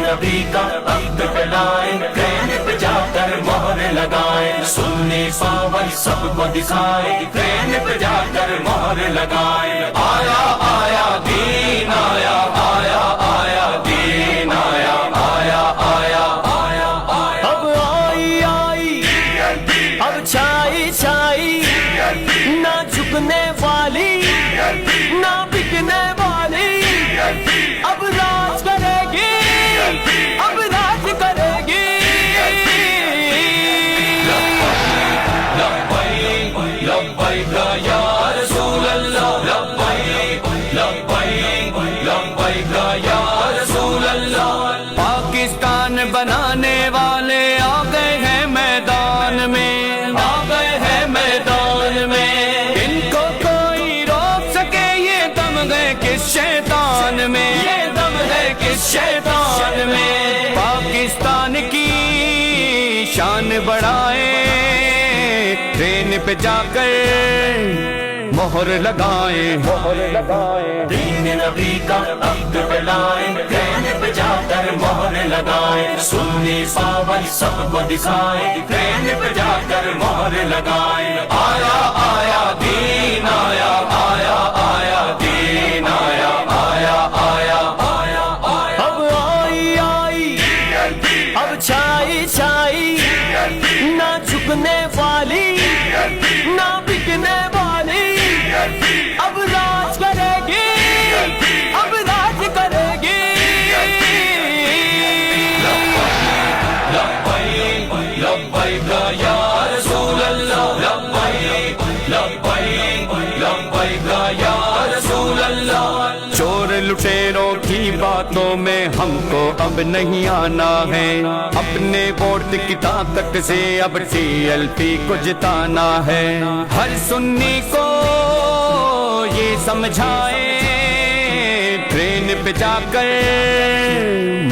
نبی کا عقد پہ لائیں، ٹرین پہ جا کر مہر لگائیں، سنی پاون سب کو دکھائیں، ٹرین پہ جا کر مہر لگائیں۔ آیا آیا دین آیا، آیا آیا دین آیا، آیا آیا آیا آیا، اب آئی آئی اب چھائی چھائی، نہ جھکنے والی نہ بکنے والی، اب راج کرے گی، اب راج کرے گی۔ لبیک لبیک یا رسول اللہ، لبیک لبیک لبیک یا رسول اللہ۔ پاکستان بنانے والے آ گئے ہیں میدان میں، آ گئے ہیں میدان میں، ان کو کوئی روک سکے یہ دم گئے کس شیطان میں، یہ دم ہے کس شیطان میں۔ پاکستان کی شان بڑھائیں، ٹرین پہ جا کر مہر لگائیں، مہر لگائیں۔ دین نبی کا عقد پہ لائیں، ٹرین پہ جا کر مہر لگائیں، سنی پاون سب کو دکھائیں، ٹرین پہ جا کر مہر لگائیں۔ آیا آیا دین آیا، آیا آیا دین آیا، آیا آیا آیا آیا، اب آئی آئی اب چھائی چھائی، نہ جھکنے والی نہ بکنے والی، اب راج کرے گی، اب راج کرے گی۔ لبیک لبیک یا رسول اللہ، لبیک لبیک لبیک یا رسول اللہ۔ چور لٹیروں کی باتوں میں ہم کو اب نہیں آنا ہے، اپنے ووٹ کی طاقت سے اب ٹی ایل پی کو جتانا ہے۔ ہر سنی کو یہ سمجھائے، ٹرین پہ جا کر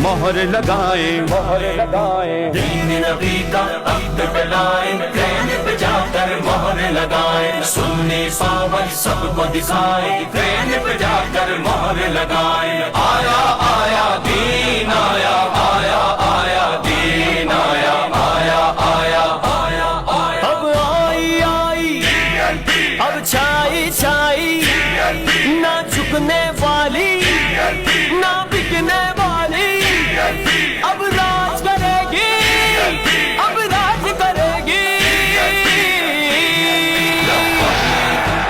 مہر لگائیں، مہر لگائیں۔ دین نبی کا عقد پہ لائیں، ٹرین پہ جا کر مہر لگائیں، سنی پاون سب کو دکھائیں، ٹرین پہ جا کر مہر لگائیں۔ آیا آیا دین آیا، آیا آیا دین آیا، آیا آیا آیا آیا، اب آئی آئی اب چھائی چھائی، نہ جھکنے والی نہ بکنے والی، اب راج کرے گی، اب راج کرے گی۔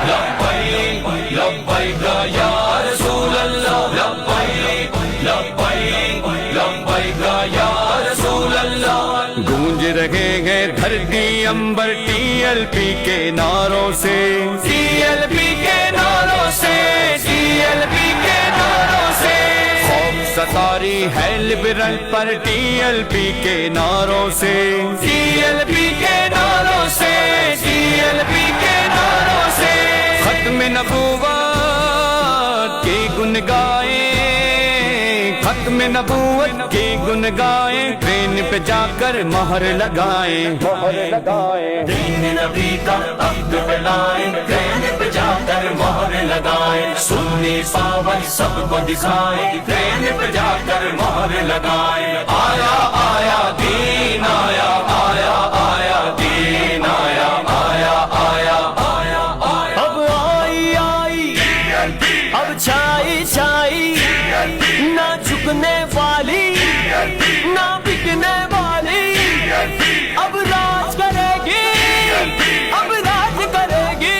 لبیک لبیک یا رسول اللہ، لبیک لبیک لبیک یا رسول اللہ۔ گونج رہے ہیں دھرتی عنبر ٹی ایل پی کے نعروں سے، ٹی ایل پی کے نعروں سے، ٹی ایل پی کے نعروں سے۔ خوف ستاری ہے لبرل پر ٹی ایل پی کے نعروں سے، ٹی ایل پی کے نعروں سے، ٹی ایل پی کے نعروں سے۔ ختم نبوت کے گن گائیں، ختم نبوت کے گن گائیں، ٹرین پہ جا کر مہر لگائیں، مہر لگائیں۔ دین نبی کا عقد پہ لائیں، ٹرین پہ جا کر مہر لگائیں، سنی پاون سب کو دکھائیں، ٹرین پہ جا کر مہر لگائیں۔ آیا آیا دین آیا، آیا آیا دین آیا، آیا آیا آیا آیا، اب آئی آئی اب چھائی چھائی، نہ جھکنے والی نہ بکنے والی، اب راج کرے گی، اب راج کرے گی۔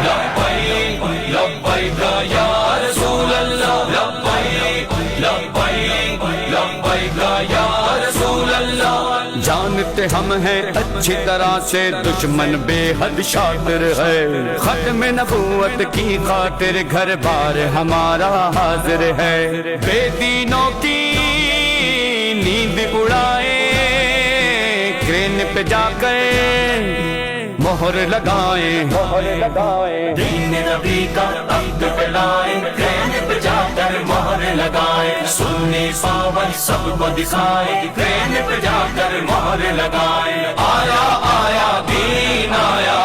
لبیک لبیک یا رسول اللہ، لبیک لبیک لبیک یا رسول اللہ۔ جانتے ہم ہیں اچھی طرح سے دشمن بے حد شاطر ہے، ختم نبوت کی خاطر گھر بار ہمارا حاضر ہے۔ بے دینوں کی نیند اڑائے، ٹرین پہ جا کر مہر لگائیں، مہر لگائیں۔ دین نبی کا عقد پہ لائیں، ٹرین پہ جا کر مہر لگائیں، سنی پاون سب کو دکھائیں، ٹرین پہ جا کر مہر لگائیں۔ آیا آیا دین آیا،